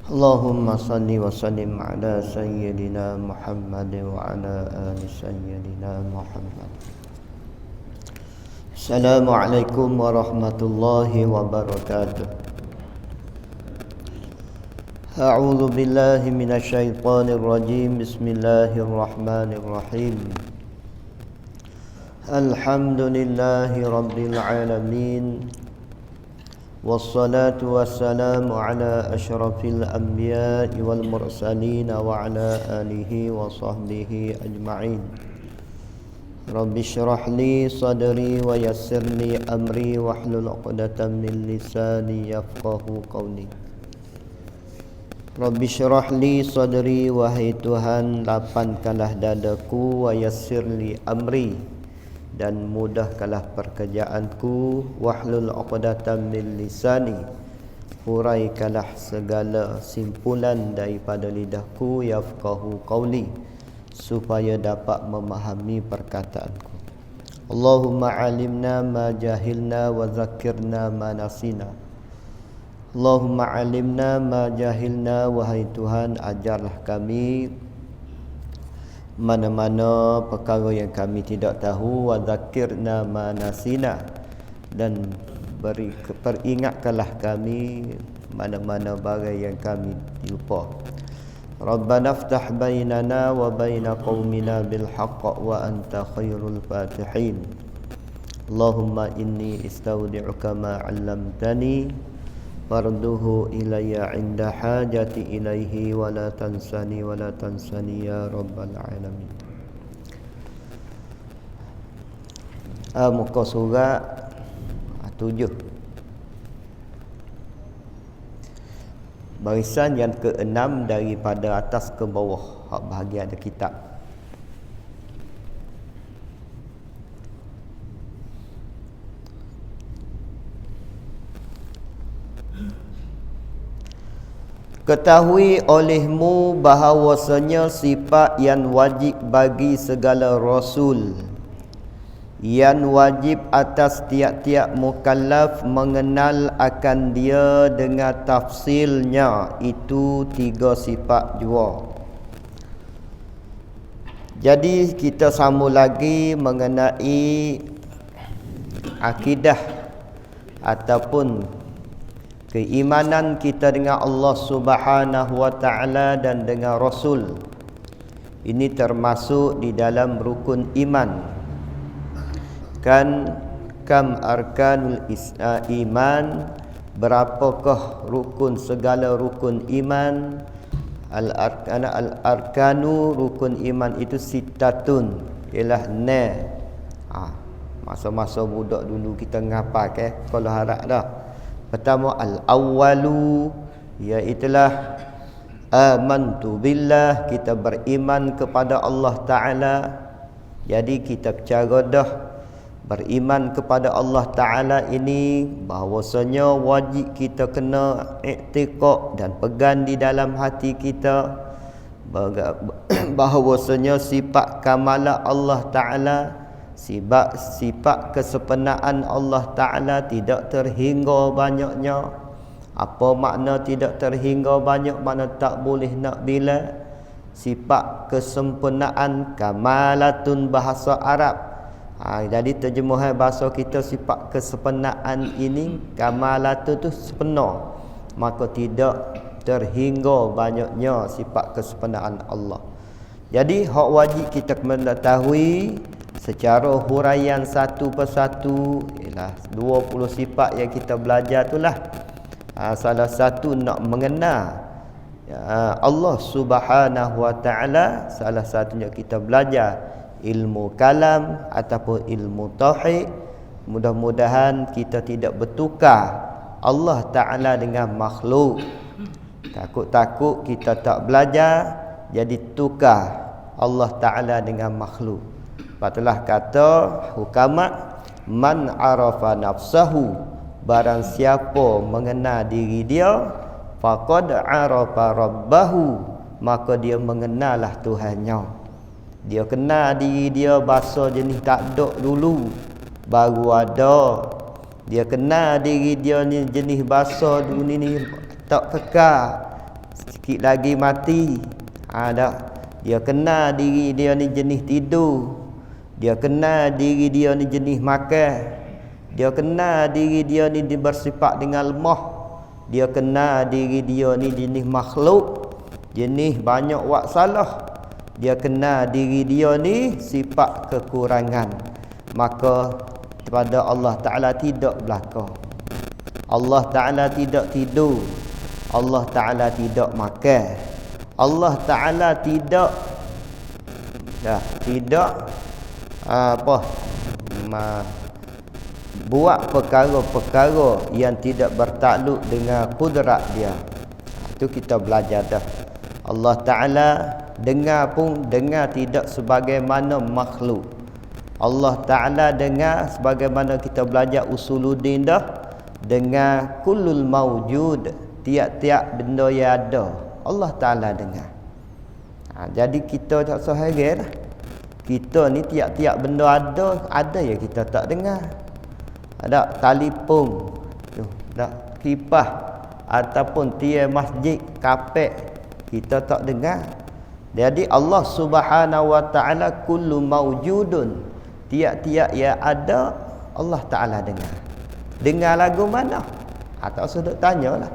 اللهم صل وسلم على سيدنا محمد وعلى آل سيدنا محمد. السلام عليكم ورحمة الله وبركاته. أعوذ بالله من الشيطان الرجيم. بسم الله الرحمن الرحيم. الحمد لله رب العالمين، والصلاة والسلام على أشرف الأنبياء والمرسلين وعلى آله وصحبه أجمعين. رب اشرح لي صدري ويسر لي أمري واحلل عقدة من لساني يفقه قولي. رب اشرح لي صدري, wahai Tuhan, lapangkanlah dadaku, wa yassir li amri, dan mudahkanlah pekerjaanku, wahlul 'uqdatam min lisani, huraikanlah segala simpulan daripada lidahku, yafqahu qauli, supaya dapat memahami perkataanku. Allahumma 'allimna ma jahilna wa zakkirna ma nasina. Allahumma 'allimna ma jahilna, wahai Tuhan, ajarlah kami mana-mana perkara yang kami tidak tahu, wa zakirna ma nasina, dan peringatkanlah kami mana-mana barang yang kami lupa. Rabbana iftah bainana wa baina qaumina bil haqq wa anta khairul fatihin. Allahumma inni istaudi'uka ma 'allamtani farduhu ilayya 'inda hajati ilaihi wa la tansani ya rabbal alamin. Muka surat 7, barisan yang ke-6 daripada atas ke bawah, hak bahagian ada kitab. Ketahui olehmu bahawasanya sifat yang wajib bagi segala rasul, yang wajib atas tiap-tiap mukallaf mengenal akan dia dengan tafsilnya, itu 3 sifat jua. Jadi kita sambung lagi mengenai akidah ataupun keimanan kita dengan Allah Subhanahu wa taala dan dengan Rasul. Ini termasuk di dalam rukun iman. Kan kam arkanul iman, berapakah rukun segala rukun iman? Al-arkanu rukun iman itu sitatun, ialah masa-masa budak dulu kita ngapa kalau harap dah. Pertama al-awwalu, iaitulah amantu billah, kita beriman kepada Allah Ta'ala. Jadi kita bercara dah beriman kepada Allah Ta'ala ini bahawasanya wajib kita kena iktiqad dan pegang di dalam hati kita bahawasanya sifat kamalah Allah Ta'ala, sifat kesempurnaan Allah Ta'ala tidak terhingga banyaknya. Apa makna tidak terhingga banyak? Makna tak boleh nak bila. Sifat kesempurnaan, kamalatun bahasa Arab. Jadi terjemahan bahasa kita, sifat kesempurnaan ini, kamalatun tu sempurna, maka tidak terhingga banyaknya sifat kesempurnaan Allah. Jadi hak wajib kita mengetahui secara huraian satu persatu, ialah 20 sifat yang kita belajar itulah. Salah satu nak mengenal Allah Subhanahu wa taala, salah satunya kita belajar ilmu kalam ataupun ilmu tauhid. Mudah-mudahan kita tidak bertukar Allah Ta'ala dengan makhluk. Takut-takut kita tak belajar jadi tukar Allah Ta'ala dengan makhluk. Patutlah kata hukamat, man arafa nafsahu, barang siapa mengenal diri dia, faqad arafa rabbahu, maka dia mengenallah Tuhannya. Dia kenal diri dia, bahasa jenis tak ada dulu baru ada. Dia kenal diri dia ni jenis bahasa dunia ni tak kekal. sikit lagi mati. Dia kenal diri dia ni jenis tidur, dia kenal diri dia ni jenis makan, dia kenal diri dia ni bersifat dengan lemah, dia kenal diri dia ni jenis makhluk, jenis banyak buat salah, dia kenal diri dia ni sifat kekurangan. Maka kepada Allah Ta'ala tidak belaka. Allah Ta'ala tidak tidur, Allah Ta'ala tidak makan, Allah Ta'ala tidak buat perkara-perkara yang tidak bertakluk dengan kudrat dia. Itu kita belajar dah. Allah Ta'ala dengar pun dengar tidak sebagaimana makhluk. Allah Ta'ala dengar sebagaimana kita belajar usuluddin dah, dengar kullul mawjud, tiap-tiap benda yang ada Allah Ta'ala dengar. Jadi kita tak usah heran lah. Kita ni tiap-tiap benda ada ya kita tak dengar. Ada telefon tu, ada kipas ataupun tiang masjid, kapek, kita tak dengar. Jadi Allah Subhanahu wa Ta'ala kullu mawjudun, tiap-tiap yang ada Allah Ta'ala dengar. Dengar lagu mana? Tak usah duk tanyalah.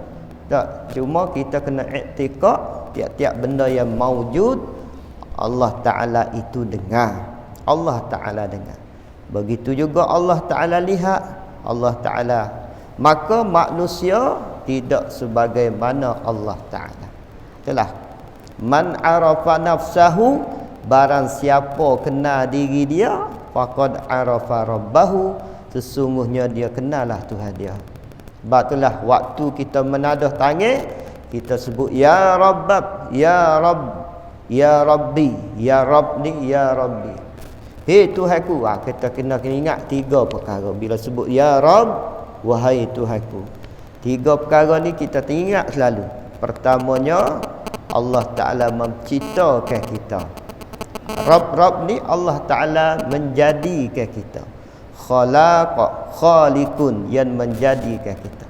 Tak, cuma kita kena iktikad tiap-tiap benda yang mawjud Allah Ta'ala itu dengar. Allah Ta'ala dengar. Begitu juga Allah Ta'ala lihat, Allah Ta'ala. Maka manusia tidak sebagaimana Allah Ta'ala. Itulah man arafa nafsahu, barang siapa kenal diri dia, faqad arafa rabbahu, sesungguhnya dia kenallah Tuhan dia. Sebab itulah waktu kita menadah tangan, kita sebut ya Rabbab, ya Rabb, ya Rabbi, ya Rabb ni ya Rabbi. Hei Tuhanku, kita kena ingat tiga perkara bila sebut ya Rabb, wahai Tuhanku. Tiga perkara ni kita ingat selalu. Pertamanya, Allah Ta'ala menciptakan kita. Rabb ni Allah Ta'ala menjadikan kita. Khaliqun, yang menjadikan kita.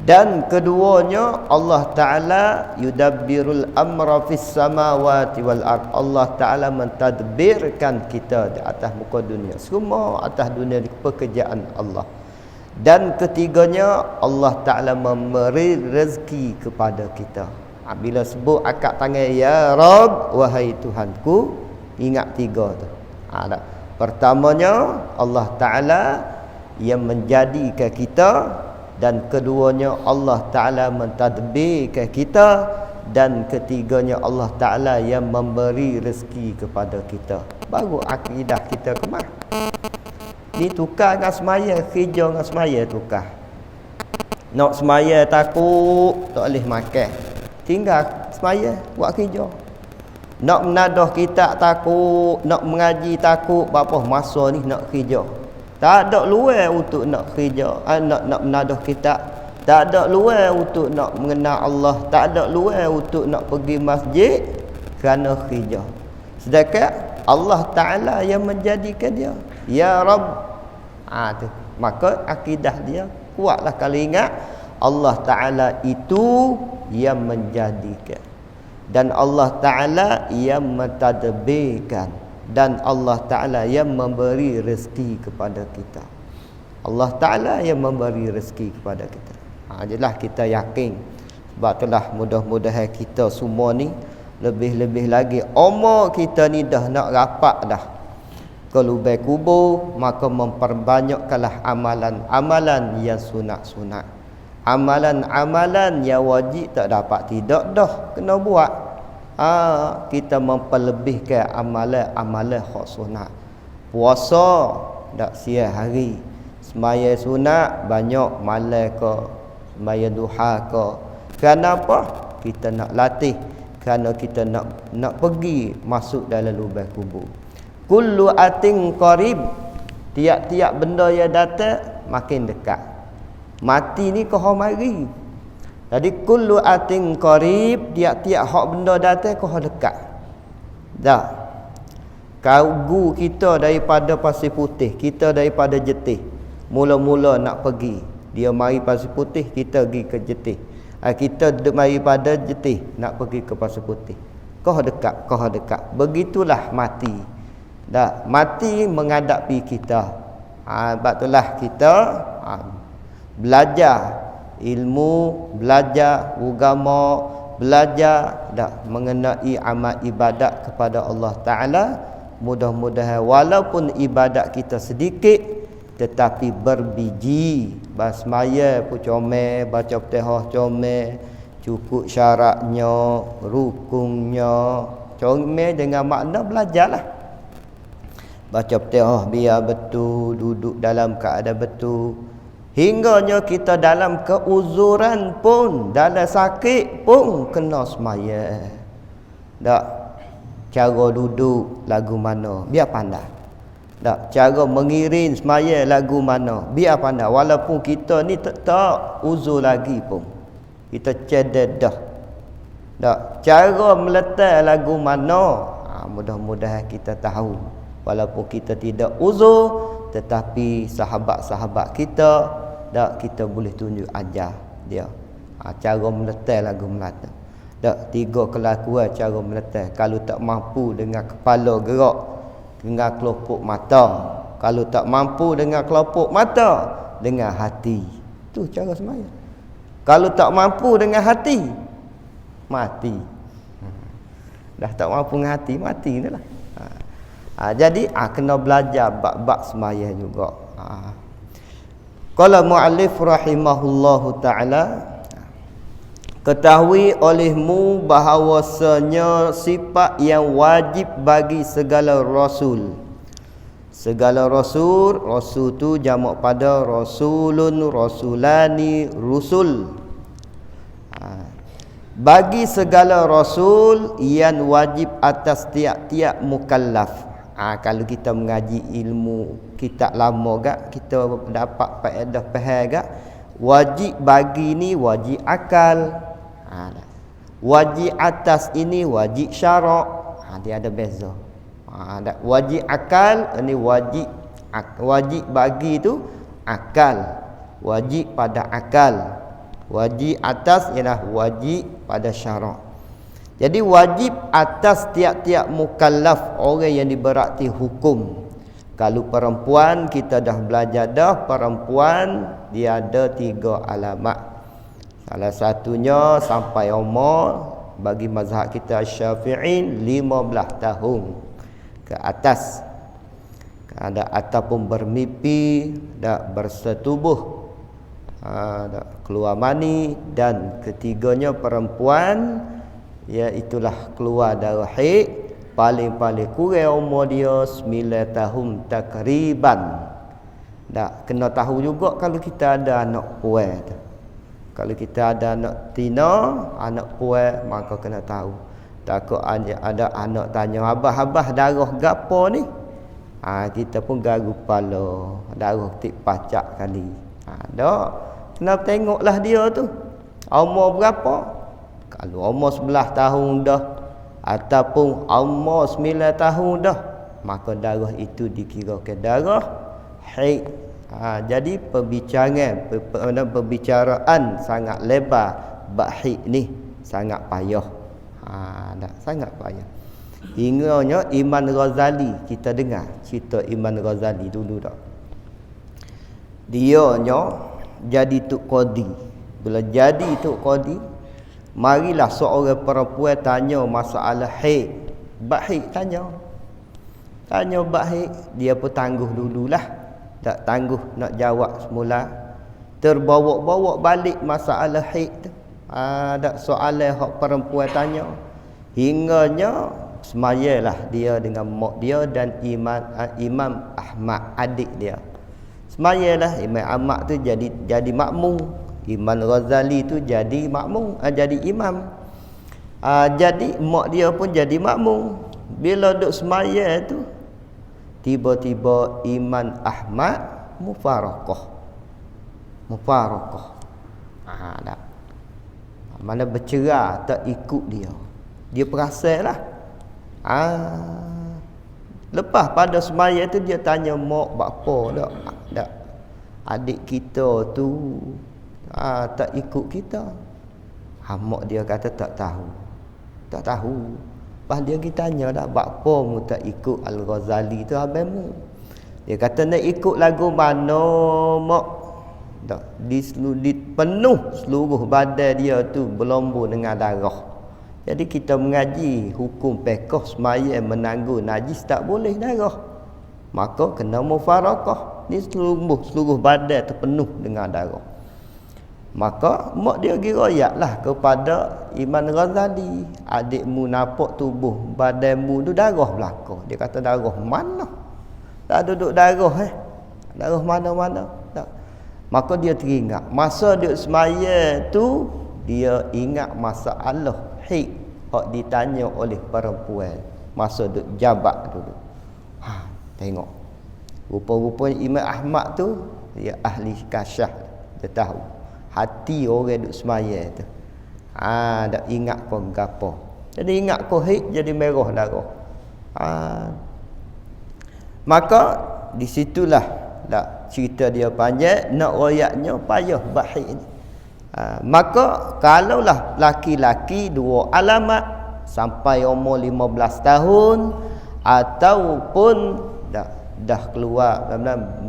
Dan keduanya, Allah Ta'ala yudabbirul amra fis samawati wal ard. Allah Ta'ala mentadbirkan kita di atas muka dunia. Semua atas dunia ni pekerjaan Allah. Dan ketiganya, Allah Ta'ala memberi rezeki kepada kita. Bila sebut akad tangan ya Rabb, wahai Tuhanku, ingat tiga tu. Pertamanya, Allah Ta'ala yang menjadikan kita. Dan keduanya, Allah Ta'ala mentadbirkan kita. Dan ketiganya, Allah Ta'ala yang memberi rezeki kepada kita. Baru akidah kita kemar. Ni tukar dengan semaya, kerja dengan semaya tukar. Nak semaya takut, tak boleh makan, tinggal semaya, buat kerja. Nak menadah kitab takut, nak mengaji takut, berapa masa ni nak kerja. Tak ada luar untuk nak kerja, nak menadah kitab. Tak ada luar untuk nak mengenal Allah. Tak ada luar untuk nak pergi masjid kerana kerja. Sedangkan Allah Ta'ala yang menjadikan dia. Ya Rabb. Tu. Maka akidah dia kuatlah kalau ingat Allah Ta'ala itu yang menjadikan. Dan Allah Ta'ala yang mentadbirkan. Dan Allah Ta'ala yang memberi rezeki kepada kita. Allah Ta'ala yang memberi rezeki kepada kita. Jelas kita yakin. Sebab itulah mudah-mudahan kita semua ni lebih-lebih lagi umur kita ni dah nak rapat dah ke lubang kubur, maka memperbanyakkanlah amalan-amalan yang sunat-sunat. Amalan-amalan yang wajib tak dapat tidak dah kena buat. Kita memperlebihkan amalan-amalan hak sunat. Puasa tak siang hari, semaya sunat banyak malam ke, semaya duha ke. Kenapa? Kita nak latih, kerana kita nak pergi masuk dalam lubang kubur. Kullu atin qarib, tiap-tiap benda yang datang makin dekat. Mati ni kau mari. Jadi kullu atin qarib, tiap-tiap hak benda datang kau dekat. Dah. Kau kita daripada Pasir Putih, kita daripada Jetih. Mula-mula nak pergi, dia mari Pasir Putih, kita pergi ke Jetih. Kita duduk mari pada Jetih nak pergi ke Pasir Putih. Kau dekat. Begitulah mati. Dah mati menghadapi kita. Sebab itulah kita belajar ilmu, belajar agama, belajar mengenai amal ibadat kepada Allah Ta'ala. Mudah-mudahan walaupun ibadat kita sedikit tetapi berbiji. Basmaya pun comel, baca Fatihah comel, cukup syaratnya, rukunnya comel, dengan makna belajarlah. Baca Fatihah biar betul, duduk dalam keadaan betul. Hingganya kita dalam keuzuran pun, dalam sakit pun kena semaya. Tak, cara duduk lagu mana biar pandai. Tak, cara mengiring semaya lagu mana biar pandai. Walaupun kita ni tak uzur lagi pun, kita cedek dah. Tak, cara meletak lagu mana mudah-mudahan kita tahu. Walaupun kita tidak uzur, tetapi sahabat-sahabat kita kita boleh tunjuk ajar dia cara meletak lagu Melata. 3 kelakuan cara meletak. Kalau tak mampu dengan kepala gerak, dengan kelopak mata. Kalau tak mampu dengan kelopak mata, dengan hati. Tu cara sembahyang. Kalau tak mampu dengan hati, mati. Dah tak mampu dengan hati, mati dah lah. Jadi kena belajar bab-bab sembahyang juga. Qala muallif rahimahullahu taala, ketahui olehmu bahawasanya sifat yang wajib bagi segala rasul. Segala rasul tu jamak pada rasulun, rasulani, rusul. Bagi segala rasul yang wajib atas tiap-tiap mukallaf. Kalau kita mengaji ilmu kitab lama gak, kita dapat faedah faham gak, wajib bagi ni wajib akal. Wajib atas ini wajib syarak. Dia ada beza. Wajib akal ini wajib bagi tu akal. Wajib pada akal. Wajib atas ialah wajib pada syarak. Jadi wajib atas tiap-tiap mukallaf, orang yang diberati hukum. Kalau perempuan, kita dah belajar dah, perempuan dia ada 3 alamat. Salah satunya sampai umur bagi mazhab kita Syafi'i 15 tahun ke atas. Ada ataupun bermimpi, dak bersetubuh, dak keluar mani, dan ketiganya perempuan, iaitulah keluar darah haid, paling-paling kurang umur dia 9 tahun takriban. Tak kena tahu juga kalau kita ada anak puan. Kalau kita ada anak tina, anak puan, maka kena tahu. Takut ada anak tanya, abah darah gapo ni? Kita pun garu kepala, darah tik pacak kali. Tak, kena tengoklah dia tu umur berapa. Kalau umur 11 tahun dah ataupun umur 9 tahun dah, maka darah itu dikirakan darah haid. Jadi perbicaraan sangat lebar bab haid ni sangat payah. Sangat payah. Hingganya Imam Ghazali, kita dengar cerita Imam Ghazali dulu tak. Dia jadi tok qadi. Bila jadi tok qadi, marilah seorang perempuan tanya masalah haid. Bab haid tanya bab haid, dia pun tangguh dululah. Tak tangguh nak jawab semula. Terbawa-bawa balik masalah haid tu. Ada soalan hak perempuan tanya. Hingganya semayalah dia dengan mak dia dan Imam Ahmad, adik dia. Semayalah Imam Ahmad tu jadi makmum. Imam Ghazali tu jadi makmum, jadi imam. Jadi mak dia pun jadi makmum. Bila duk semaya tu, tiba-tiba Imam Ahmad mufarakah. Tak. Mana bercerai, tak ikut dia. Dia perasan lah. Lepas pada semaya tu dia tanya mak bapa tak. Adik kita tu tak ikut kita. Mak dia kata tak tahu. Tak tahu. Lepas dia kita tanya dah, apa mu tak ikut Al-Ghazali tu abangmu? Dia kata nak ikut lagu mana mak? Tak, di penuh seluruh badan dia tu berlombor dengan darah. Jadi kita mengaji hukum fiqh semaya menangguh najis tak boleh darah. Maka kena mufarakah. Ni seluruh badan terpenuh dengan darah. Maka mak dia giroyatlah kepada Imam Ghazali. Adikmu nampak tubuh badanmu tu darah belaka. Dia kata darah mana? Tak duduk darah Darah mana-mana. Tak. Maka dia teringat masa dia semaya tu dia ingat masalah haid hak ditanya oleh perempuan masa duk jabat dulu. Tengok. Rupa-rupanya Imam Ahmad tu dia ahli kasyaf. Dia tahu hati orang duk semaya tu. Dak ingat kau gapo. Jadi ingat kau haid jadi merah darah. Maka di situlah cerita dia panjang, nak royaknya payah bahik ni. Maka kalaulah laki-laki dua alamat sampai umur 15 tahun ataupun dah keluar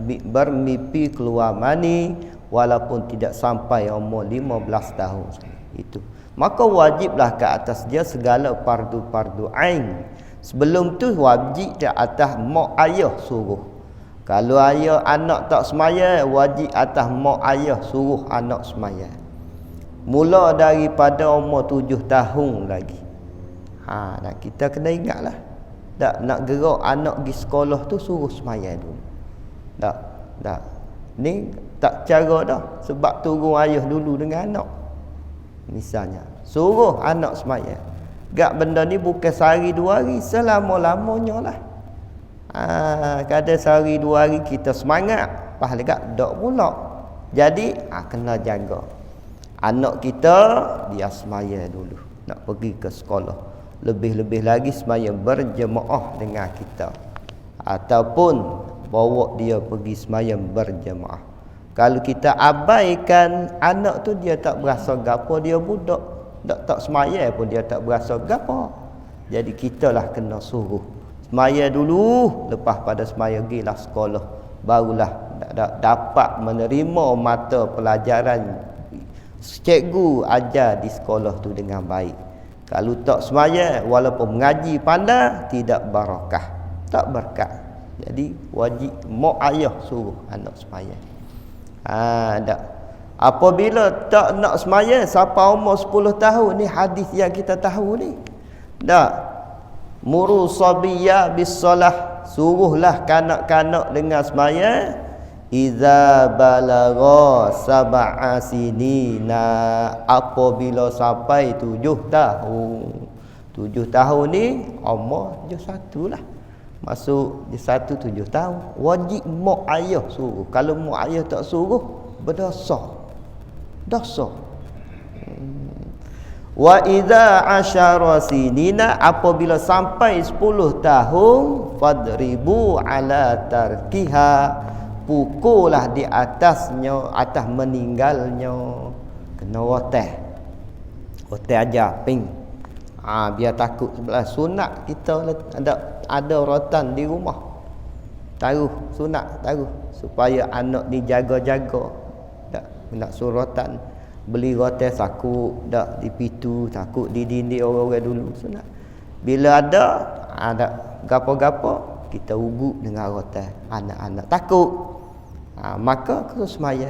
bermimpi keluar mani walaupun tidak sampai umur 15 tahun itu, maka wajiblah ke atas dia segala fardu ain. Sebelum tu wajib di atas mak ayah suruh. Kalau ayah anak tak semaya, wajib atas mak ayah suruh anak semaya. Mula daripada umur 7 tahun lagi. Dan kita kena ingatlah. Tak nak gerak anak pergi sekolah tu suruh semaya dulu. Tak. Ni tak cara dah. Sebab turun ayah dulu dengan anak. Misalnya, suruh anak semaya. Gak benda ni bukan sehari dua hari, selama-lamanya lah. Kadang sehari dua hari kita semangat, pahala gak dak pula. Jadi kena jaga. Anak kita dia semaya dulu nak pergi ke sekolah. Lebih-lebih lagi semaya berjemaah dengan kita. Ataupun bawa dia pergi semaya berjemaah. Kalau kita abaikan anak tu dia tak berasa gapo dia budak. Tak semaya pun dia tak berasa gapo. Jadi kita lah kena suruh semaya dulu, lepas pada semaya gilah sekolah barulah dapat menerima mata pelajaran cikgu ajar di sekolah tu dengan baik. Kalau tak semaya walaupun mengaji pandai tidak barakah, tak berkat. Jadi wajib mak ayah suruh anak semaya. Apabila tak nak semaya sampai umur 10 tahun ni hadis yang kita tahu ni. Muru sabiyya bis salah, suruhlah kanak-kanak dengan semaya iza balagha sab'a sinina, apabila sampai 7 tahun. 7 tahun ni umur je satulah. Masuk je 1 7 tahun. Wajib mak ayah suruh. Kalau mak ayah tak suruh berdosa. Dosa. Wa idza asyara sinina, apabila sampai 10 tahun fadribu ala tarkiha, pukullah di atasnya, atas meninggalnya. Kena wateh aja ping. Biar takut sebelah sunat kita ada rotan di rumah. Taruh sunat, supaya anak ni jaga-jaga. Nak suratan beli rotan sakut dak di pitu, takut di dinding orang-orang dulu sunat. Bila ada gapo-gapo kita ugut dengan rotan, anak-anak takut. Maka kita semaya.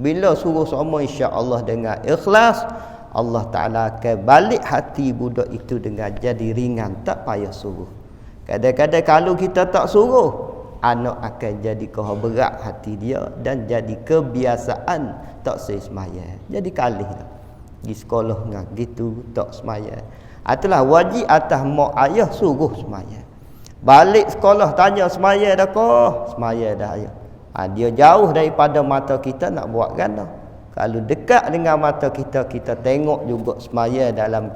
Bila suruh semua insya-Allah dengan ikhlas, Allah Taala akan balik hati budak itu dengan jadi ringan, tak payah suruh. Kadang-kadang kalau kita tak suruh, anak akan jadi berat hati dia dan jadi kebiasaan tak semaya. Jadi kalih lah. Di sekolah dengan gitu tak semaya. Itulah wajib atas mak ayah suruh semaya. Balik sekolah tanya semaya dah kau? Semaya dah ayah. Dia jauh daripada mata kita nak buat gana. Kalau dekat dengan mata kita, kita tengok juga semaya dalam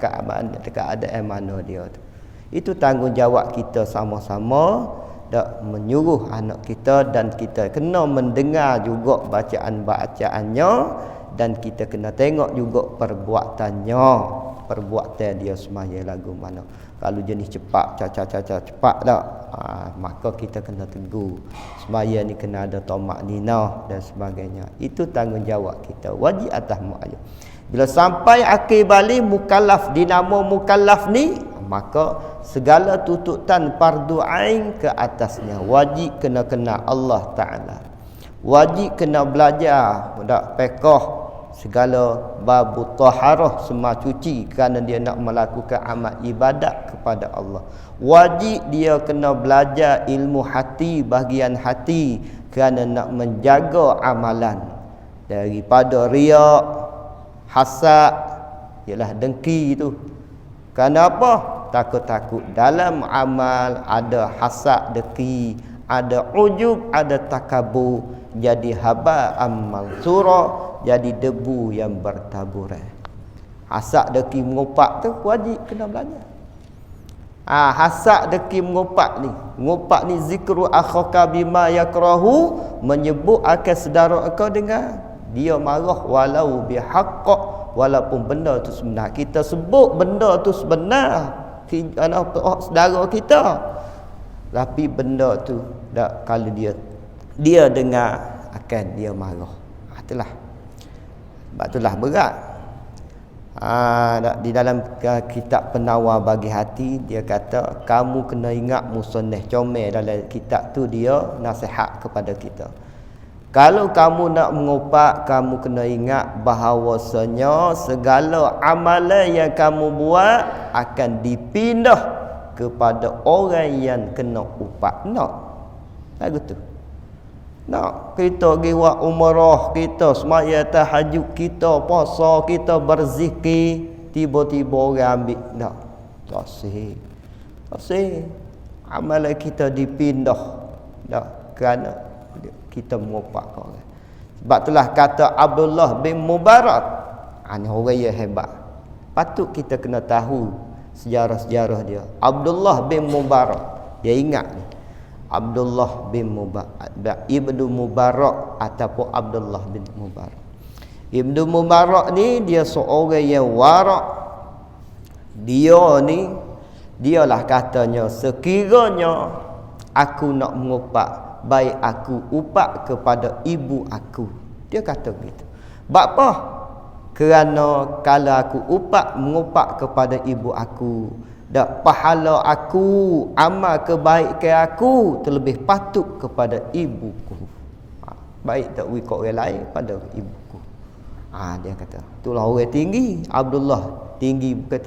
keadaan mana dia tu. Itu tanggungjawab kita sama-sama. Dak menyuruh anak kita, dan kita kena mendengar juga bacaan-bacaannya dan kita kena tengok juga perbuatannya, perbuatan dia semaya lagu mana. Kalau jenis cepat cepat tak, maka kita kena tegur. Semaya ni kena ada tamak ninah dan sebagainya. Itu tanggungjawab kita, wajib atas mak ayah. Bila sampai akhir balik mukallaf, dinamo mukallaf ni, maka segala tuntutan fardu ain ke atasnya. Wajib kena kenal Allah Ta'ala, wajib kena belajar dak fiqh segala bab taharah, semua cuci kerana dia nak melakukan amal ibadat kepada Allah. Wajib dia kena belajar ilmu hati, bahagian hati, kerana nak menjaga amalan daripada riak, hasad, ialah dengki itu. Kerana apa? Takut-takut dalam amal ada hasad, dengki, ada ujub, ada takabur, jadi haba amal surah, jadi debu yang bertaburan. Hasad dengki mengopak tu wajib kena belajar. Hasad dengki mengopak ni zikru akhaka bima yakrahu, menyebut akan saudara kau dengan dia marah walau bihaqq, walaupun benda tu sebenar. Kita sebut benda tu sebenar, saudara kita, tapi benda tu tak, kalau dia dengar akan dia marah. Itulah sebab itulah berat. Di dalam kitab Penawar Bagi Hati dia kata kamu kena ingat musannaf comel dalam kitab tu, dia nasihat kepada kita. Kalau kamu nak mengopak, kamu kena ingat bahawasanya segala amalan yang kamu buat akan dipindah kepada orang yang kena upak. Lagu tu. Nak kita pergi buat umrah, kita semaya tahajud, kita puasa, kita berzikir, tiba-tiba orang ambil. Tak sih. Amalan kita dipindah. Kerana kita mengopak orang. Sebab itulah kata Abdullah bin Mubarak, ini orang yang hebat. Patut kita kena tahu sejarah-sejarah dia. Abdullah bin Mubarak, dia ingat ni. Abdullah bin Mubarak, Ibnu Mubarak ataupun Abdullah bin Mubarak. Ibnu Mubarak ni dia seorang yang warak. Dialah katanya, sekiranya aku nak mengupak, baik aku upak kepada ibu aku. Dia kata begitu. Sebab apa? Kerana kalau aku mengupak kepada ibu aku, dak pahala aku, amal kebaikan aku terlebih patut kepada ibuku. Baik tak wikok orang lain pada ibuku. Dia kata, itulah orang tinggi. Abdullah tinggi, bukan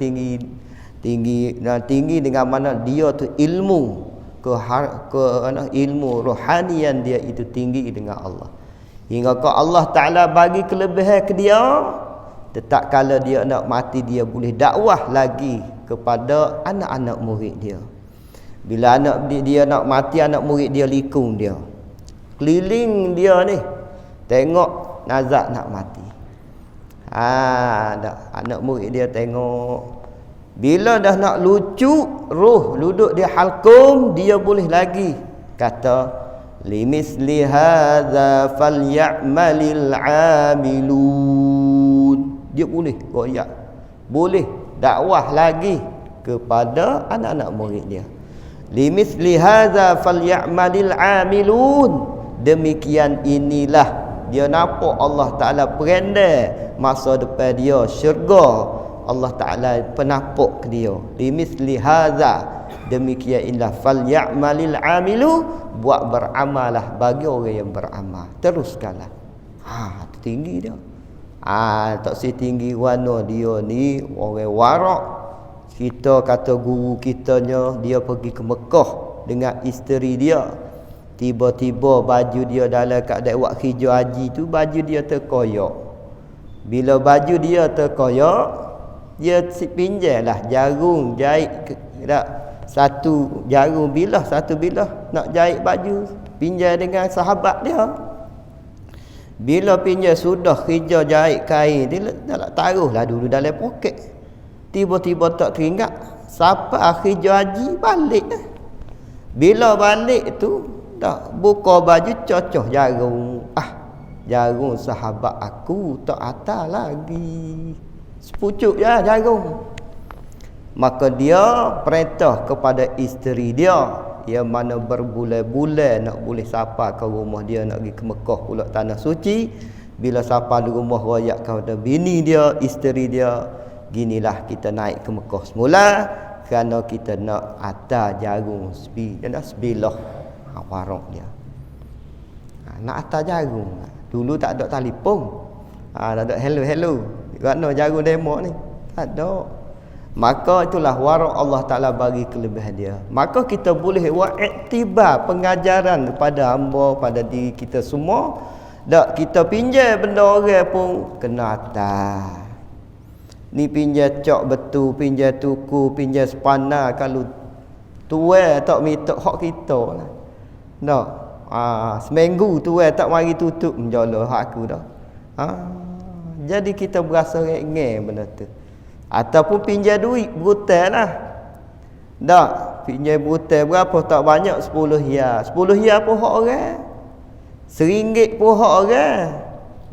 tinggi dengan mana dia tu ilmu ilmu rohanian dia itu tinggi dengan Allah. Hingga ke Allah Ta'ala bagi kelebihan ke dia. Tetap kala dia nak mati, dia boleh dakwah lagi kepada anak-anak murid dia. Bila anak dia nak mati, anak murid dia likung dia, keliling dia ni, tengok Nazak nak mati. Anak murid dia tengok. Bila dah nak lucu, roh duduk di halqum, dia boleh lagi kata limisli hadza falyamalil amilun. Dia boleh goyak, boleh dakwah lagi kepada anak-anak murid dia. Limisli hadza falyamalil amilun. Demikian inilah dia nampak Allah Ta'ala perendai masa depan dia syurga. Allah Ta'ala penapuk ke dia. Limisli hadza, demikian inilah falyamalil amilu, buat beramalah bagi orang yang beramal. Teruskanlah. Tinggi dia. Tak setinggi warna dia ni orang warak. Kita kata guru kitanya, dia pergi ke Mekah dengan isteri dia. Tiba-tiba baju dia dalam keadaan buat hijau haji tu, baju dia terkoyak. Bila baju dia terkoyak, dia pinjamlah jarum jahit satu jarum bilah, satu bilah nak jahit baju, pinjam dengan sahabat dia. Bila pinjam sudah kerja jahit kain, dia nak taruhlah dulu dalam poket. Tiba-tiba tak teringat, sampai akhir haji balik. Bila balik tu, tak buka baju, cocok jarum. jagung sahabat aku tak atas lagi. Sepucuk je jagung. Maka dia perintah kepada isteri dia, yang mana berbulan-bulan nak boleh sapa ke rumah dia, nak pergi ke Mekah pula tanah suci. Bila sapa di rumah royak kepada bini dia, isteri dia, ginilah kita naik ke Mekah semula, kerana kita nak atas jagung sebilah warok dia. Nak atas jagung. Dulu tak ada telefon. Tak ada hello. Kerana jagung demo ni tak ada. Maka itulah warok Allah Ta'ala bagi kelebihan dia. Maka kita boleh buat iktibar pengajaran kepada hamba, pada diri kita semua. Tak kita pinjam benda orang pun kena atas. Ni pinjam cok betul, pinjam tuku, pinjam sepana. Kalau tuai tak minta hak kita lah. Tak. Seminggu tuai tak mari tutup menjala hak aku dah. Jadi kita berasa rengeng benda tu. Ataupun pinjam duit berhutang lah. Tak. Pinjam berhutang berapa tak banyak, 10 hia. 10 hia pun hak orang. RM1 pun hak orang.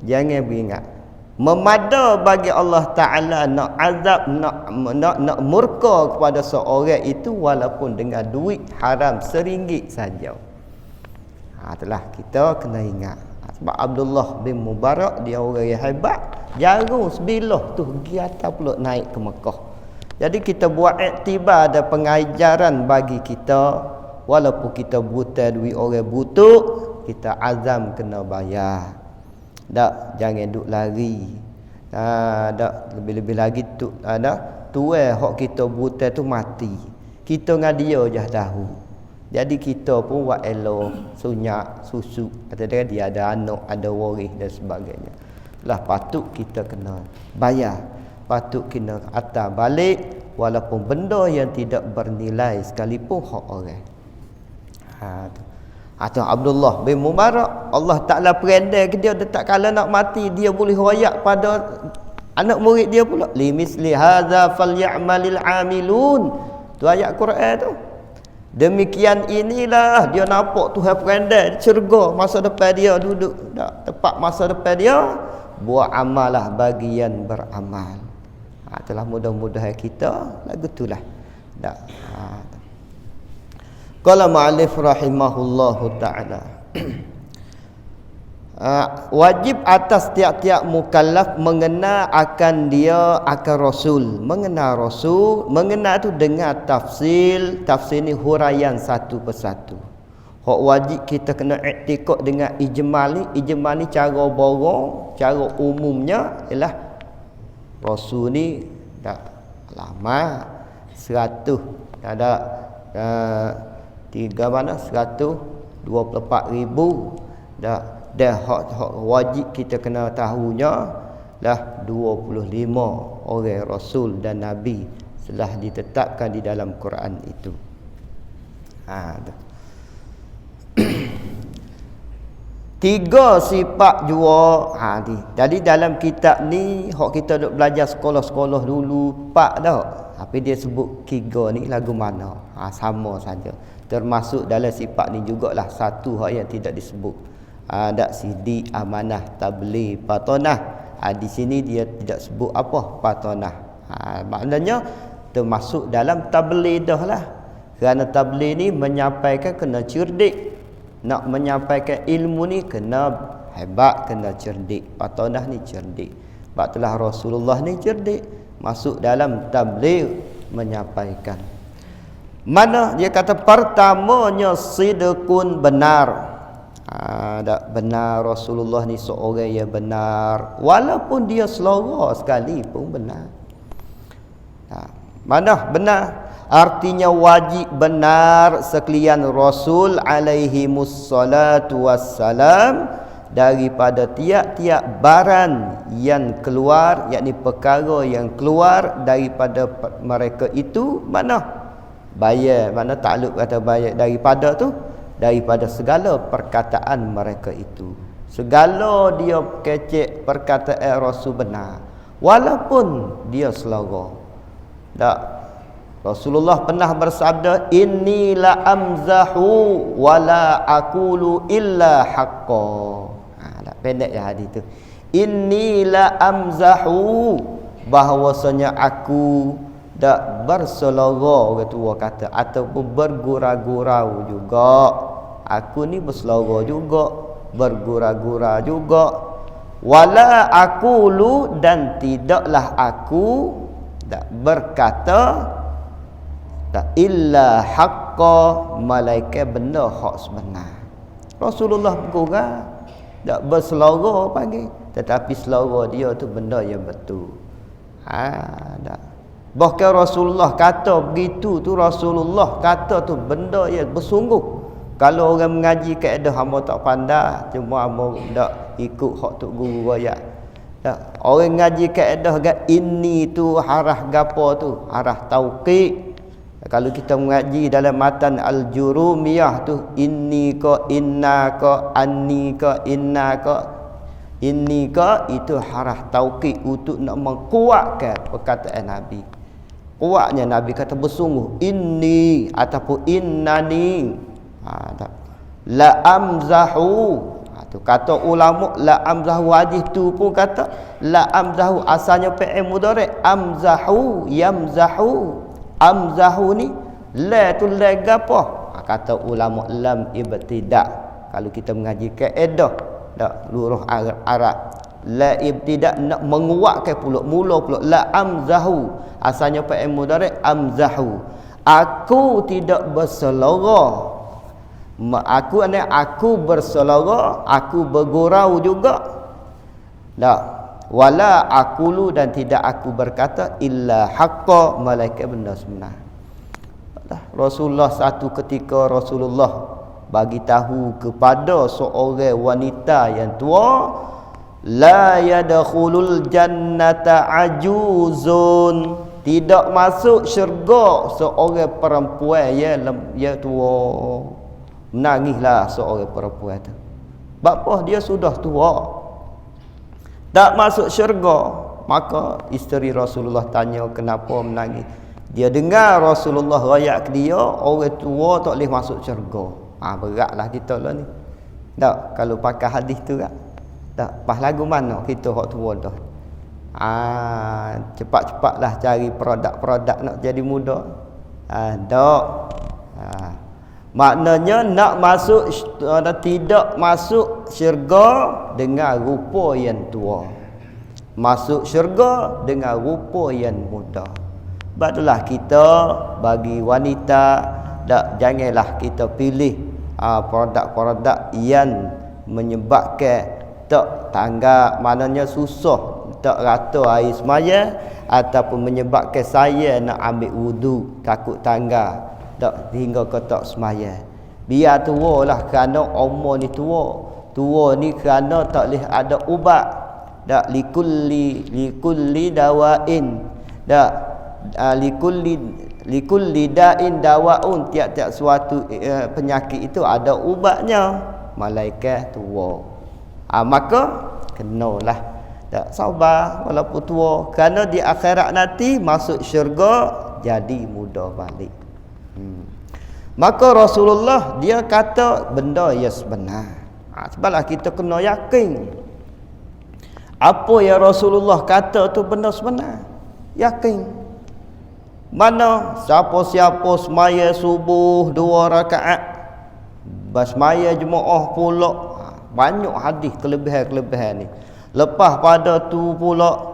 Jangan beringat. Memada bagi Allah Ta'ala nak azab, nak murka kepada seorang itu walaupun dengan duit haram RM1 saja. Itulah kita kena ingat. Sebab Abdullah bin Mubarak dia orang yang hebat. Jagung sebilah tu pergi atas pula naik ke Mekah. Jadi kita buat iktibar, ada pengajaran bagi kita. Walaupun kita buta duit orang butuh, kita azam kena bayar. Tak, jangan duk lari. Tak, lebih-lebih lagi tu ada tuai hak kita buta tu mati. Kita dengan dia je tahu. Jadi kita pun buat elok, sunyak, susu. Kata dia ada anak, ada waris dan sebagainya. Lah patut kita kena bayar. Patut kena atas balik walaupun benda yang tidak bernilai sekalipun hak orang. Atau Abdullah bin Mubarak, Allah Ta'ala perendai ke dia tak kala nak mati, dia boleh royak pada anak murid dia pula. Limisli hadza falyamalil amilun. Tu ayat Quran tu. Demikian inilah dia nampak Tuhan perendai syurga masa depan dia duduk tak tepat masa depan dia, buat amalah bagian beramal. Itulah mudah-mudahan kita lagu itulah. Tak. Qala ma'alif rahimahullahu ta'ala. Wajib atas tiap-tiap mukallaf mengenal akan dia, akan Rasul. Mengenal Rasul, mengenal tu dengan tafsil. Tafsil ni huraian satu persatu. Hak wajib kita kena iktikad dengan ijmal ni. Ijmal ni cara borong, cara umumnya ialah Rasul ni dah lama 100 ada 124,000 dah hak wajib kita kena tahunya lah 25 orang Rasul dan Nabi telah ditetapkan di dalam Quran itu. Tiga sifat jua. Jadi dalam kitab ni hak kita duk belajar sekolah-sekolah dulu 4 dah. Tapi dia sebut 3 ni lagu mana? Sama saja. Termasuk dalam sifat ni jugalah satu hak yang tidak disebut. Ada sidik, amanah, tabligh, patonah. Di sini dia tidak sebut apa patonah. Maknanya termasuk dalam tabligh dah lah. Kerana tabligh ni menyampaikan kena cerdik. Nak menyampaikan ilmu ni kena hebat, kena cerdik. Patonah ni cerdik. Sebab itulah Rasulullah ni cerdik. Masuk dalam tabligh menyampaikan. Mana dia kata pertamanya sidqun benar. Tak benar Rasulullah ni seorang yang benar walaupun dia selera sekali pun benar. Mana benar artinya wajib benar sekalian Rasul alaihi mussalatu wassalam daripada tiap-tiap barang yang keluar, yakni perkara yang keluar daripada mereka itu. Mana bayar, mana takluk kata bayar daripada tu, daripada segala perkataan mereka itu. Segala dia kecek perkataan Rasul benar walaupun dia selera. Tak, Rasulullah pernah bersabda, inni la amzahu wa la aqulu illa haqqa. pendek ya hadis tu. Inni la amzahu, bahawasanya aku dak berselera, orang tua kata, ataupun bergurau-gurau juga. Aku ni berselera juga, bergurau-gurau juga. Wala aqulu, dan tidaklah aku dak berkata tak illa haqqa, malaikat benda hak sebenar. Rasulullah bergurau, tak berselera panggil, tetapi selera dia tu benda yang betul. Tak. Bahkan Rasulullah kata begitu tu, Rasulullah kata tu benda yang bersungguh. Kalau orang mengaji kaedah hamba tak pandai, cuma hamba tak ikut hak tok guru royak. Tak. Orang ngaji kaedah gak ini tu harah gapo tu, harah tauqid. Kalau kita mengaji dalam matan Al-Jurumiyah tu, inni ka, inna ka, anni ka, inna ka, inni ka, itu harah tauqid untuk nak menguatkan perkataan Nabi. Kuatnya Nabi kata bersungguh, inni ataupun innani. La amzahu. Tu kata ulama, la amzahu hadis tu pun kata la amzahu, asalnya fi'il mudhari', amzahu, yamzahu. Amzahu ni la tu la gapo? Kata ulama lam ibtidak. Kalau kita mengaji kaedah dak luruh Arab, la ibtidak nak menguatkan pula, mula pula la amzahu, asalnya fa'il mudhari' amzahu. Aku tidak berselera. Aku ni aku berselera, aku bergurau juga. Tak. Wala aqulu, dan tidak aku berkata illa haqqa, malaikat benda sebenar. Rasulullah satu ketika Rasulullah bagi tahu kepada seorang wanita yang tua, la yadkhulul jannata ajuzun, tidak masuk syurga seorang perempuan yang tua. Menangislah seorang perempuan tu. Bapa dia sudah tua, tak masuk syurga. Maka isteri Rasulullah tanya kenapa menangis. Dia dengar Rasulullah rayak ke dia, orang tua tak boleh masuk syurga. Beratlah kita lah ni. Tak, kalau pakai hadis tu kan. Tak, pas lagu mana kita hak tua dah. Cepat-cepatlah cari produk-produk nak jadi muda. Tak. Maknanya nak masuk, tidak masuk syurga dengan rupa yang tua, masuk syurga dengan rupa yang muda. Sebab itulah kita bagi wanita, janganlah kita pilih produk-produk yang menyebabkan tak tanggap, maknanya susah, tak rata air semaya, ataupun menyebabkan saya nak ambil wudu takut tangga, tak hingga ke tak semaya. Biar tua lah, kerana umur ni tua. Tua ni kerana tak boleh ada ubat. Tak, likulli dawain. Tak, likulli da'in dawaun. Tiap-tiap suatu penyakit itu ada ubatnya. Malaikat tua. Maka kenalah. Tak, sabar walaupun tua. Kerana di akhirat nanti masuk syurga jadi muda balik. Maka Rasulullah dia kata benda yang sebenar. Sebablah kita kena yakin apa yang Rasulullah kata tu benda sebenar. Yakin. Mana siapa-siapa semaya subuh 2 rakaat, basmaya jemaah pula, banyak hadis kelebihan-kelebihan ni. Lepas pada tu pula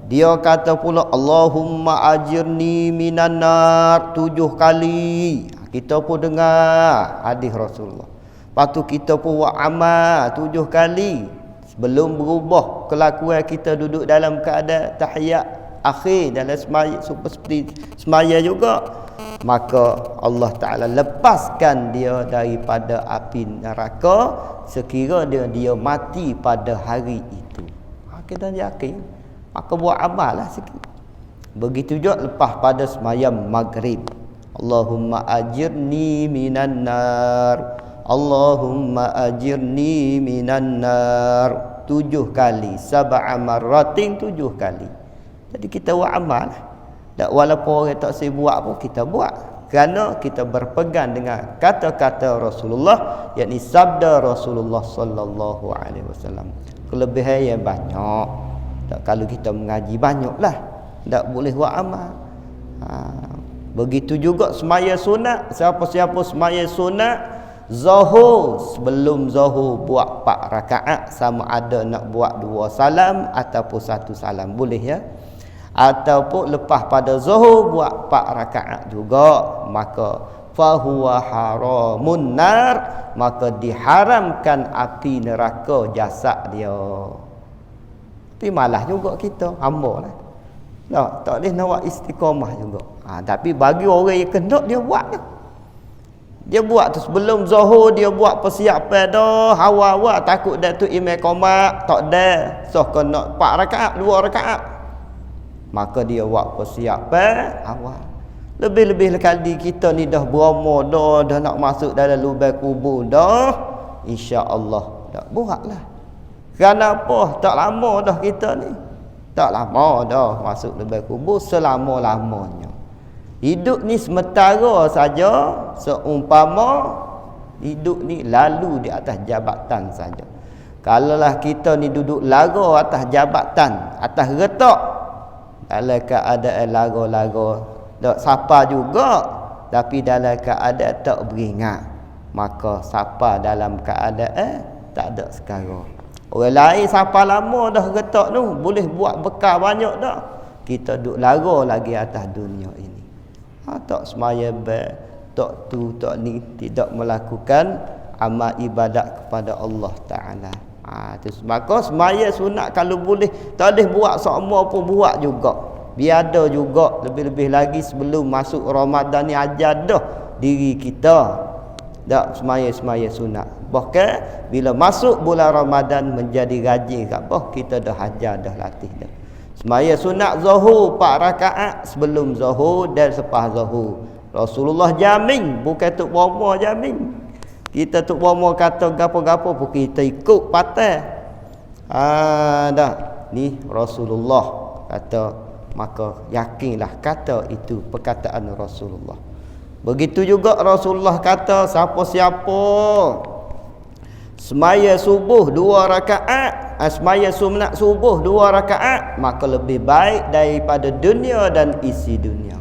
dia kata pula Allahumma ajirni minan nar 7 kali. Kita pun dengar hadis Rasulullah. Lepas tu kita pun buat amal 7 kali. Sebelum berubah kelakuan kita duduk dalam keadaan tahiyat akhir dalam semaya, seperti semaya juga, maka Allah Ta'ala lepaskan dia daripada api neraka sekiranya dia mati pada hari itu. Kita yakin. Maka buat amal lah sikit. Begitu juga lepas pada semayam maghrib. Allahumma ajirni minan nar. Allahumma ajirni minan nar. 7 kali. Sab'a marratin 7 kali. Jadi kita buat amal lah. Tak, walaupun orang tak saya buat pun kita buat. Kerana kita berpegang dengan kata-kata Rasulullah, yakni sabda Rasulullah sallallahu alaihi wasallam. Kelebihan yang banyak. Tak, kalau kita mengaji banyaklah, tak boleh buat amal. Begitu juga semaya sunat. Siapa-siapa semaya sunat Zuhur, sebelum zuhur buat 4 rakaat, sama ada nak buat 2 salam ataupun 1 salam, boleh ya. Ataupun lepas pada zuhur buat 4 rakaat juga, maka fahuwa haramun nar, maka diharamkan api neraka jasad dia. Tapi malah juga kita hamba lah. Tak boleh nak buat istiqamah juga. Tapi bagi orang yang kendok, dia buat je. Dia buat tu sebelum zuhur, dia buat persiapan dah, awal-awal takut dah tu imam qomat, tak dah. So kena 4 rakaat, 2 rakaat. Maka dia buat persiapan awal. Lebih-lebih kali kita ni dah beromo dah nak masuk dalam lubang kubur dah, insya-Allah tak buatlah. Kenapa? Tak lama dah kita ni. Tak lama dah masuk lubang kubur, selama-lamanya. Hidup ni sementara saja, seumpama hidup ni lalu di atas jabatan saja. Kalaulah kita ni duduk lara atas jabatan, atas retak, dalam keadaan lara-lara, tak sapa juga, tapi dalam keadaan tak beringat, maka sapa dalam keadaan tak ada sekarang. Orang lain sapa lama dah retak tu, boleh buat bekal banyak dah. Kita duduk lara lagi atas dunia ini. Tak semaya tak tu tak ni, tidak melakukan amal ibadat kepada Allah Ta'ala. Maka semaya sunat kalau boleh, tak boleh buat semua pun buat juga. Biar ada juga, lebih-lebih lagi sebelum masuk Ramadan ni ajar dah diri kita. Tak semaya sunat. Bahkan bila masuk bulan Ramadan menjadi rajin kat bah, kita dah ajar dah latih dah. Semaya sunat zuhur 4 rakaat sebelum zuhur dan selepas zuhur. Rasulullah jamin, bukan tok bomo jamin. Kita tok bomo kata gapo-gapo pun kita ikut patah. Dah. Ni Rasulullah kata, maka yakinlah kata itu perkataan Rasulullah. Begitu juga Rasulullah kata, siapa-siapa semaya subuh 2 rakaat, semaya sunat subuh 2 rakaat, maka lebih baik daripada dunia dan isi dunia.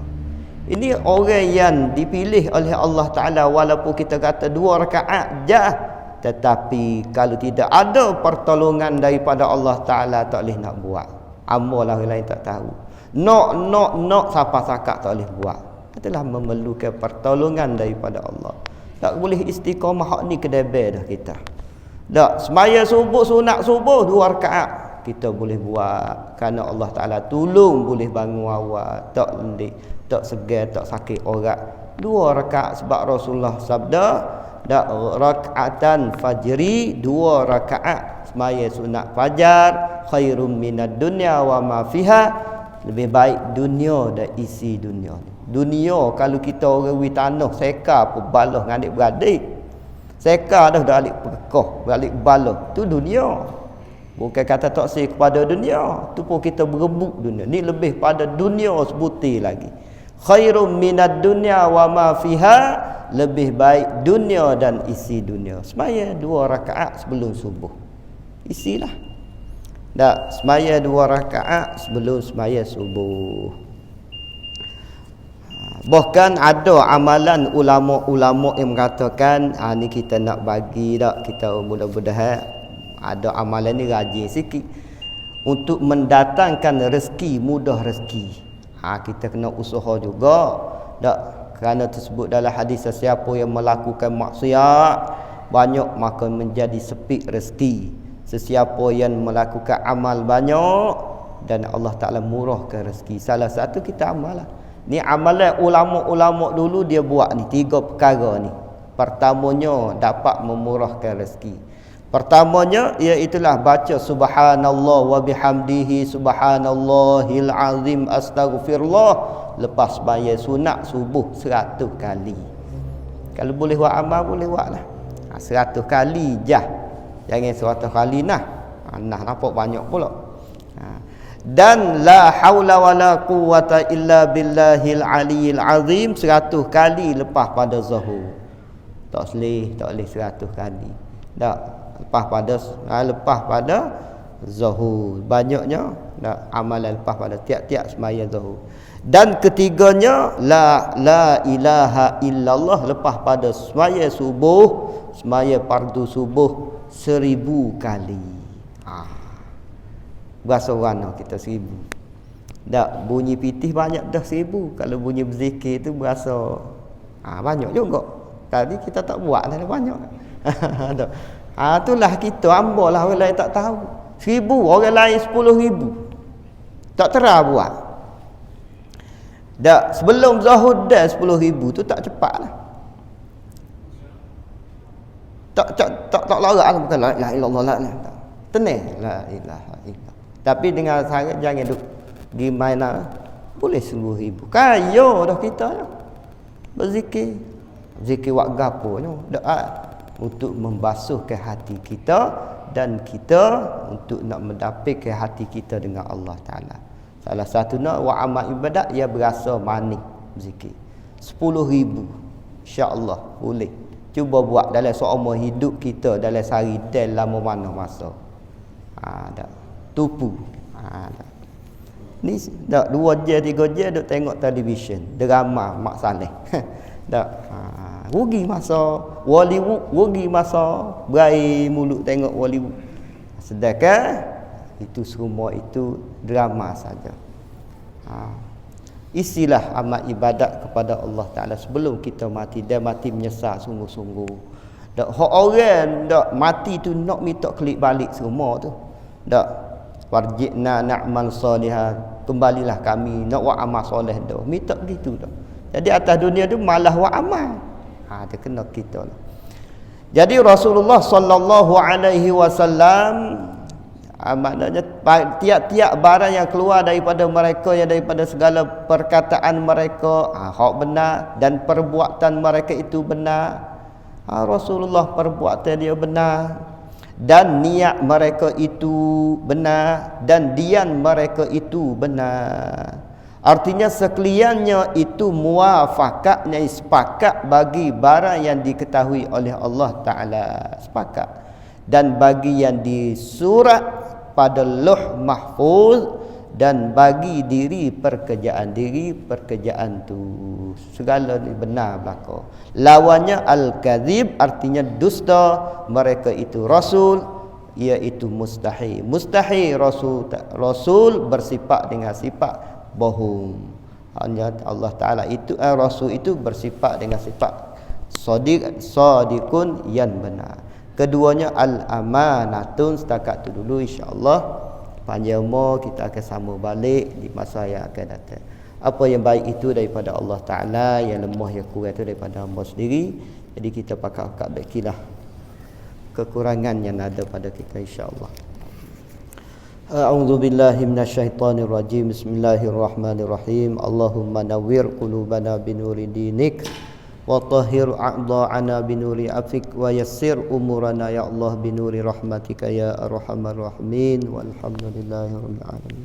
Ini orang yang dipilih oleh Allah Ta'ala, walaupun kita kata 2 rakaat je, tetapi kalau tidak ada pertolongan daripada Allah Ta'ala, tak boleh nak buat. Amalah orang lain tak tahu. Nak siapa sakak tak boleh buat. Itulah memerlukan pertolongan daripada Allah. Tak boleh istiqamah hak ni kedebel dah kita. Tak, semaya subuh sunat subuh 2 rakaat kita boleh buat, kerana Allah Ta'ala tolong boleh bangun awal, tak lendik, tak segar, tak sakit orang. 2 rakaat sebab Rasulullah sabda, dak rakaatan fajri, 2 rakaat semaya sunat fajar, khairum minad dunya wa ma fiha, lebih baik dunia dan isi dunia. Dunia kalau kita orang wi tanah seka pun balah dengan adik-beradik. Seka dah balik perkoh, balik balah. Tu dunia. Bukan kata tak sih kepada dunia. Tu pun kita berebut dunia. Ni lebih pada dunia sebutir lagi. Khairum minad dunya wa ma fiha, lebih baik dunia dan isi dunia. Semaya 2 rakaat sebelum subuh. Isilah. Tak, semaya 2 rakaat sebelum semaya subuh. Bahkan ada amalan ulama-ulama yang mengatakan, ni kita nak bagi tak, kita mudah-mudahan ada amalan ni rajin sikit untuk mendatangkan rezeki, mudah rezeki. Kita kena usaha juga tak, kerana tersebut dalam hadis, sesiapa yang melakukan maksiat banyak maka menjadi sepit rezeki. Sesiapa yang melakukan amal banyak dan Allah Ta'ala murahkan rezeki. Salah satu kita amal lah. Ni amalan ulama-ulama dulu dia buat ni 3 perkara ni. Pertamanya dapat memurahkan rezeki. Pertamanya iaitulah baca subhanallah wa bihamdihi subhanallahil azim astaghfirullah lepas sembahyang sunat subuh 100 kali. Kalau boleh buat amal boleh buatlah. 100 kali jah. Jangan 100 kali nah. Nah nampak banyak pula. Dan la haula wala quwata illa billahil aliyil azim 100 kali lepas pada zuhur. Tak boleh 100 kali. Tak lepas pada zuhur. Banyaknya amalan lepas pada tiap-tiap sembahyang zuhur. Dan ketiganya la ilaha illallah lepas pada sembahyang subuh, sembahyang fardu subuh 1000 kali. Berasa warna kita 1000. Tak bunyi pitih banyak dah 1000. Kalau bunyi berzikir tu berasa banyak juga. Tadi kita tak buat dah banyak. Itulah kita hamba lah, orang lain tak tahu. 1000, orang lain 10,000. Tak terah buat. Tak, sebelum zuhur dah 10,000 tu tak cepat lah. Tak larat aku bukan la ilaha illallah la. Tenang la ilaha illallah. Tapi dengan sangat jangan duk pergi main boleh 10,000. Kaya dah kita ya. Berzikir. Zikir wak gaponya doa untuk membasuhkan hati kita dan kita untuk nak mendapatkan hati kita dengan Allah Taala. Salah satunya wa amal ibadat ia berasa manis berzikir. 10,000 insya-Allah boleh. Cuba buat dalam seumur hidup kita dalam sehari dalam mana masa. Dah tupu. Ni dak 2 jam 3 jam duk tengok televisyen, drama Mak Saleh. Dak rugi masa Hollywood, rugi masa berai mulut tengok Hollywood. Sedangkan itu semua itu drama saja. Isilah amal ibadat kepada Allah Taala sebelum kita mati, dan mati menyesal sungguh-sungguh. Dak orang dak mati tu nak minta klik balik semua tu. Dak warji'na na'mal salihah, kembalilah kami nak buat amal soleh dah. Minta gitu dah. Jadi atas dunia tu malah buat amal. Dia kena kita lah. Jadi Rasulullah sallallahu alaihi wasallam maknanya tiap-tiap barang yang keluar daripada mereka, yang daripada segala perkataan mereka hak benar dan perbuatan mereka itu benar. Rasulullah perbuatan dia benar. Dan niat mereka itu benar, dan dian mereka itu benar. Artinya sekaliannya itu muafaqatnya sepakat bagi barang yang diketahui oleh Allah Ta'ala, sepakat. Dan bagi yang disurat pada Lauh Mahfuz, dan bagi diri pekerjaan tu segala ni benar belaka. Lawannya al-kadzib artinya dusta, mereka itu rasul iaitu mustahil. Mustahil rasul bersifat dengan sifat bohong. Hanya Allah Taala itu rasul itu bersifat dengan sifat sadiqun yang benar. Keduanya al-amanatun. Setakat tu dulu insya-Allah. Panjang umur kita akan sambung balik di masa yang akan datang. Apa yang baik itu daripada Allah Ta'ala, yang lemah yang kurang itu daripada hamba sendiri. Jadi kita pakat baikilah kekurangan yang ada pada kita insya-Allah. A'udzu billahi minasyaitonir rajim. Bismillahirrahmanirrahim. Allahumma nawwir qulubana binuri dinik wa tahhir a'dha'ana binuri afik wa yassir umurana ya Allah binuri rahmatika ya arhamar rahimin walhamdulillahi rabbil alamin.